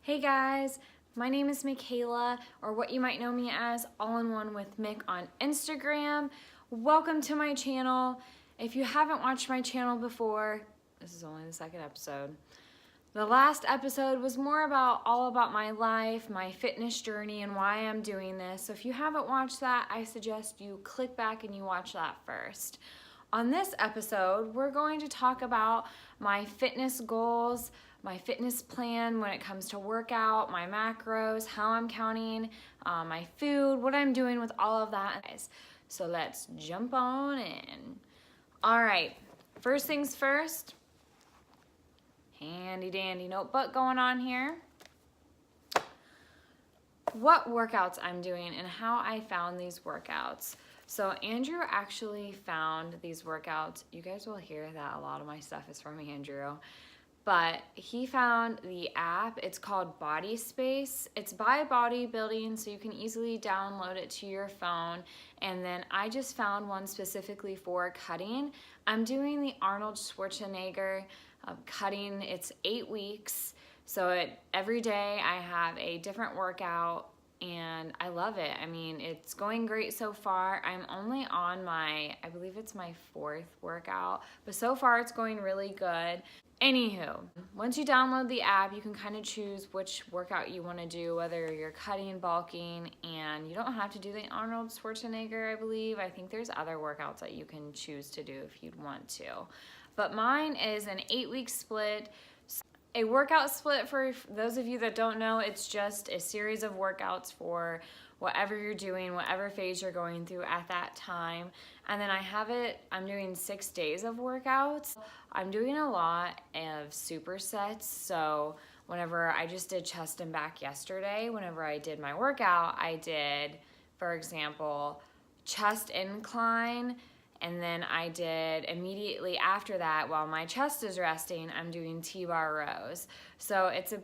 Hey guys, my name is Michaela, or what you might know me as All in One with Mick on Instagram. Welcome to my channel. If you haven't watched my channel before, this is only the second episode. The last episode was more about all about my life, my fitness journey, and why I'm doing this. So if you haven't watched that, I suggest you click back and you watch that first. On this episode, we're going to talk about my fitness goals, my fitness plan when it comes to workout, my macros, how I'm counting my food, what I'm doing with all of that. So let's jump on in. All right, first things first, handy dandy notebook going on here. What workouts I'm doing and how I found these workouts. So Andrew actually found these workouts. You guys will hear that a lot of my stuff is from Andrew. But he found the app. It's called Body Space. It's by Bodybuilding, so you can easily download it to your phone. And then I just found one specifically for cutting. I'm doing the Arnold Schwarzenegger cutting. It's 8 weeks. So every day I have a different workout and I love it. I mean, it's going great so far. I'm only on I believe it's my 4th workout, but so far it's going really good. Anywho, once you download the app, you can kind of choose which workout you want to do, whether you're cutting, bulking, and you don't have to do the Arnold Schwarzenegger, I believe. I think there's other workouts that you can choose to do if you'd want to. But mine is an 8-week split. A workout split, for those of you that don't know, it's just a series of workouts for whatever you're doing, whatever phase you're going through at that time. And then I'm doing 6 days of workouts. I'm doing a lot of supersets. So whenever I just did chest and back yesterday, whenever I did my workout, I did, for example, chest incline. And then I did immediately after that, while my chest is resting, I'm doing T-bar rows. So it's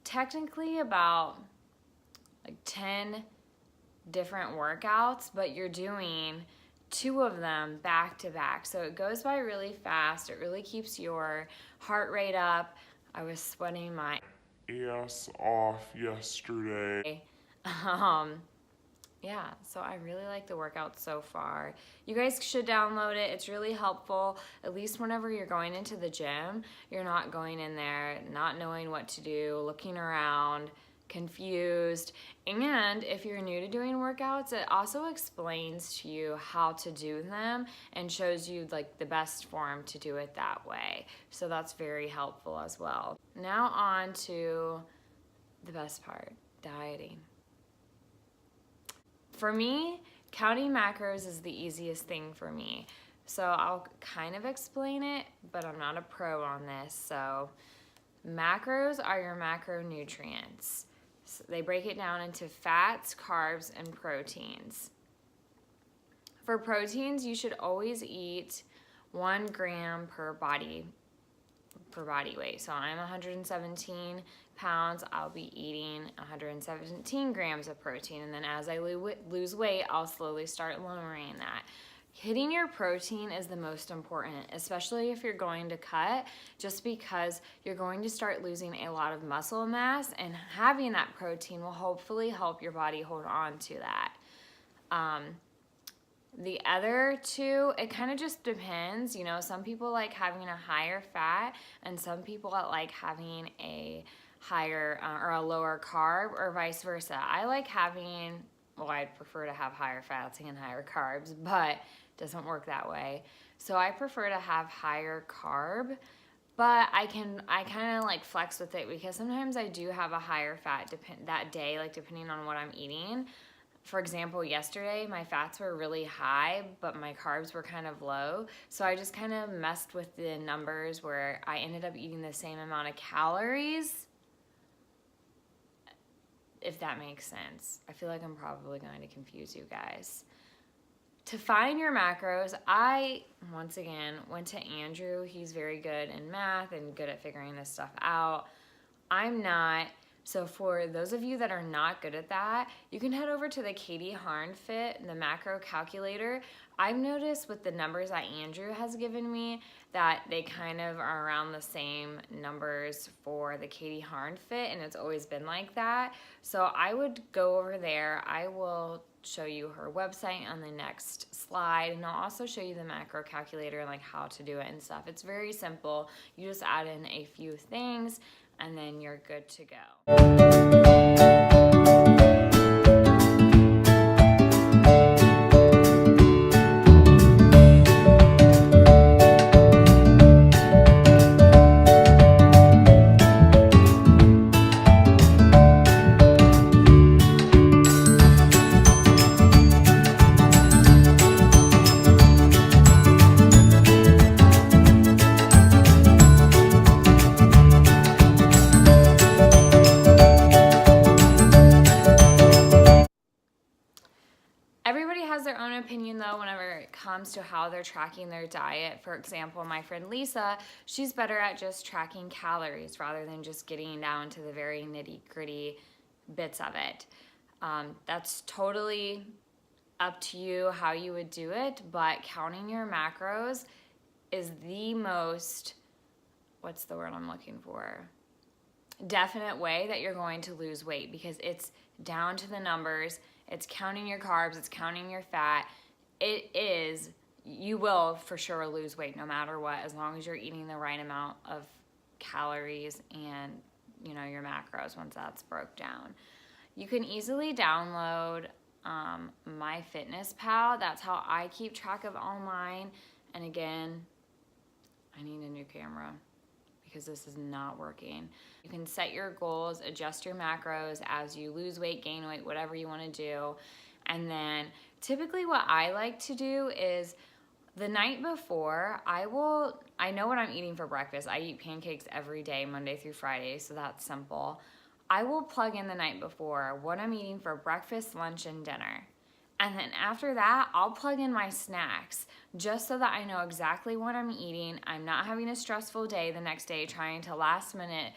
technically about like 10 different workouts, but you're doing 2 of them back to back. So it goes by really fast. It really keeps your heart rate up. I was sweating my ass off yesterday. Yeah, so I really like the workout so far. You guys should download it. It's really helpful, at least whenever you're going into the gym. You're not going in there not knowing what to do, looking around, confused. And if you're new to doing workouts, it also explains to you how to do them and shows you like the best form to do it that way. So that's very helpful as well. Now on to the best part, dieting. For me, counting macros is the easiest thing for me. So I'll kind of explain it, but I'm not a pro on this. So macros are your macronutrients. So they break it down into fats, carbs, and proteins. For proteins, you should always eat 1 gram per body weight. So I'm 117 pounds, I'll be eating 117 grams of protein. And then as I lose weight, I'll slowly start lowering that. Hitting your protein is the most important, especially if you're going to cut, just because you're going to start losing a lot of muscle mass, and having that protein will hopefully help your body hold on to that. The other 2, it kind of just depends. You know, some people like having a higher fat, and some people like having a higher or a lower carb, or vice versa. I like having, well, I'd prefer to have higher fats and higher carbs, but it doesn't work that way. So I prefer to have higher carb, but I kind of like flex with it, because sometimes I do have a higher fat that day, like depending on what I'm eating. For example, yesterday my fats were really high, but my carbs were kind of low. So I just kind of messed with the numbers where I ended up eating the same amount of calories, if that makes sense. I feel like I'm probably going to confuse you guys. To find your macros, I, once again, went to Andrew. He's very good in math and good at figuring this stuff out. I'm not. So for those of you that are not good at that, you can head over to the Katie Harn Fit, the macro calculator. I've noticed with the numbers that Andrew has given me that they kind of are around the same numbers for the Katie Harn Fit, and it's always been like that. So I would go over there. I will show you her website on the next slide, and I'll also show you the macro calculator and like how to do it and stuff. It's very simple. You just add in a few things and then you're good to go. Everybody has their own opinion though whenever it comes to how they're tracking their diet. For example, my friend Lisa, she's better at just tracking calories rather than just getting down to the very nitty-gritty bits of it. That's totally up to you how you would do it, but counting your macros is the most, what's the word I'm looking for? Definite way that you're going to lose weight, because it's down to the numbers. It's counting your carbs, it's counting your fat. You will for sure lose weight no matter what, as long as you're eating the right amount of calories and, you know, your macros once that's broke down. You can easily download MyFitnessPal. That's how I keep track of all mine. And again, I need a new camera because this is not working. You can set your goals, adjust your macros as you lose weight, gain weight, whatever you want to do. And then typically what I like to do is the night before, I know what I'm eating for breakfast. I eat pancakes every day, Monday through Friday, so that's simple. I will plug in the night before what I'm eating for breakfast, lunch, and dinner. And then after that, I'll plug in my snacks just so that I know exactly what I'm eating. I'm not having a stressful day the next day trying to last minute,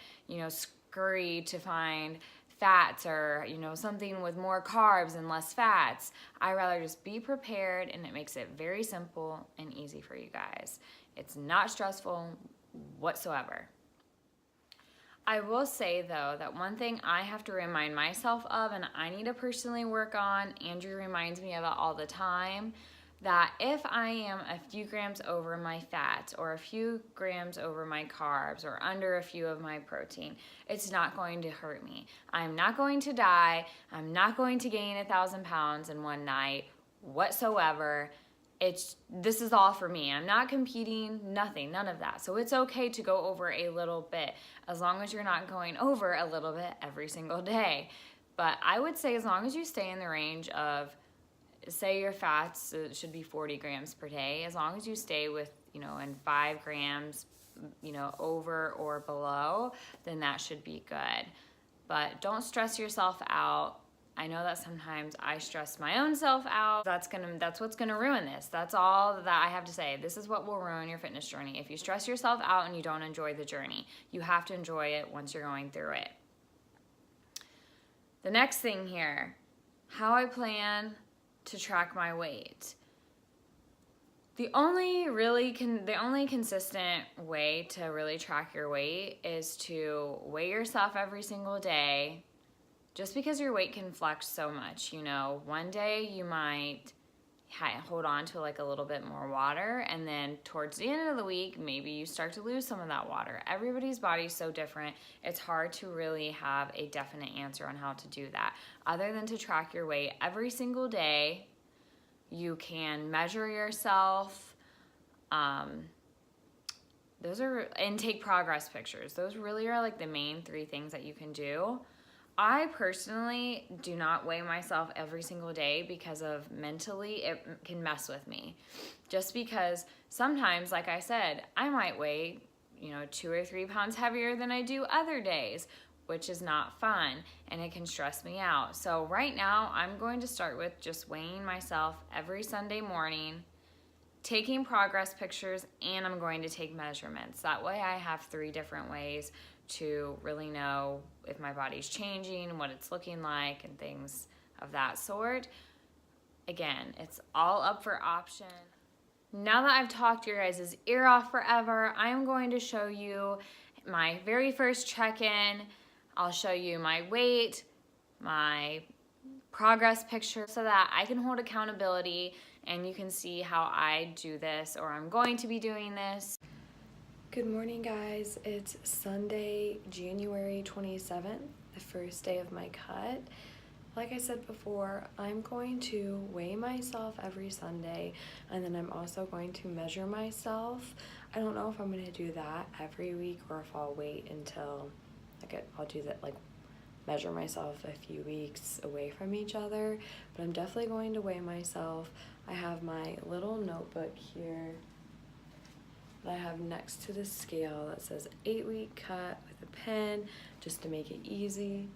scurry to find fats or, something with more carbs and less fats. I rather just be prepared, and it makes it very simple and easy for you guys. It's not stressful whatsoever. I will say, though, that one thing I have to remind myself of, and I need to personally work on, Andrew reminds me of it all the time, that if I am a few grams over my fats or a few grams over my carbs or under a few of my protein, it's not going to hurt me. I'm not going to die. I'm not going to gain 1,000 pounds in one night whatsoever. This is all for me. I'm not competing, nothing, none of that. So it's okay to go over a little bit as long as you're not going over a little bit every single day. But I would say as long as you stay in the range of, say your fats should be 40 grams per day, as long as you stay with, in 5 grams, over or below, then that should be good. But don't stress yourself out. I know that sometimes I stress my own self out. That's what's gonna ruin this. That's all that I have to say. This is what will ruin your fitness journey. If you stress yourself out and you don't enjoy the journey, you have to enjoy it once you're going through it. The next thing here, how I plan to track my weight. The only consistent way to really track your weight is to weigh yourself every single day. Just because your weight can flex so much, one day you might hold on to a little bit more water, and then towards the end of the week, maybe you start to lose some of that water. Everybody's body's so different. It's hard to really have a definite answer on how to do that. Other than to track your weight every single day, you can measure yourself, and take progress pictures. Those really are the main 3 things that you can do. I personally do not weigh myself every single day because of mentally it can mess with me. Just because sometimes, like I said, I might weigh, 2 or 3 pounds heavier than I do other days, which is not fun, and it can stress me out. So right now, I'm going to start with just weighing myself every Sunday morning, taking progress pictures, and I'm going to take measurements. That way I have 3 different ways to really know if my body's changing, what it's looking like, and things of that sort. Again, it's all up for option. Now that I've talked your guys' ear off forever, I am going to show you my very first check-in. I'll show you my weight, my progress picture, so that I can hold accountability and you can see how I do this, or I'm going to be doing this. Good morning, guys. It's Sunday, January 27th, the first day of my cut. Like I said before, I'm going to weigh myself every Sunday, and then I'm also going to measure myself. I don't know if I'm going to do that every week or if I'll wait until I'll do that, like measure myself a few weeks away from each other, but I'm definitely going to weigh myself. I have my little notebook here that I have next to the scale that says 8-week cut with a pen, just to make it easy.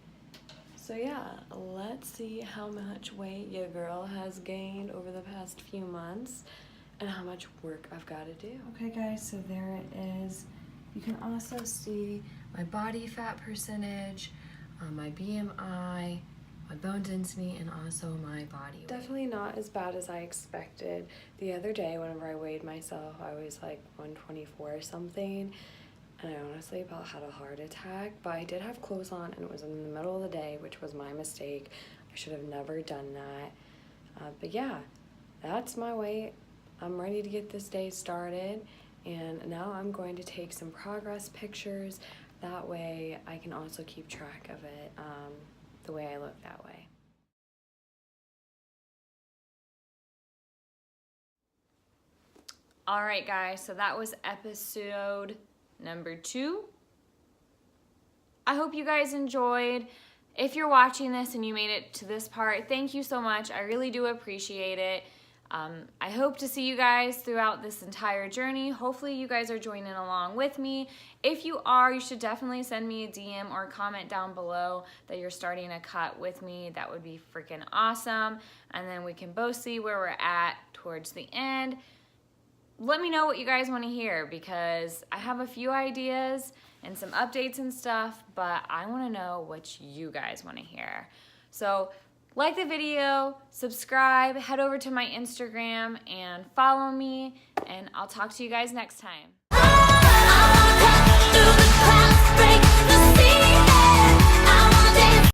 So yeah, let's see how much weight your girl has gained over the past few months and how much work I've got to do. Okay guys, so there it is. You can also see my body fat percentage, my BMI, my bone density, and also my body weight. Definitely not as bad as I expected. The other day whenever I weighed myself, I was like 124 or something. And I honestly about had a heart attack, but I did have clothes on and it was in the middle of the day, which was my mistake. I should have never done that. But yeah, that's my weight. I'm ready to get this day started, and now I'm going to take some progress pictures. That way I can also keep track of it, the way I look that way. All right, guys, so that was episode number 2. I hope you guys enjoyed. If you're watching this and you made it to this part, thank you so much. I really do appreciate it. I hope to see you guys throughout this entire journey. Hopefully you guys are joining along with me. If you are, you should definitely send me a DM or comment down below that you're starting a cut with me. That would be freaking awesome. And then we can both see where we're at towards the end. Let me know what you guys want to hear, because I have a few ideas and some updates and stuff, but I want to know what you guys want to hear. So like the video, subscribe, head over to my Instagram and follow me, and I'll talk to you guys next time.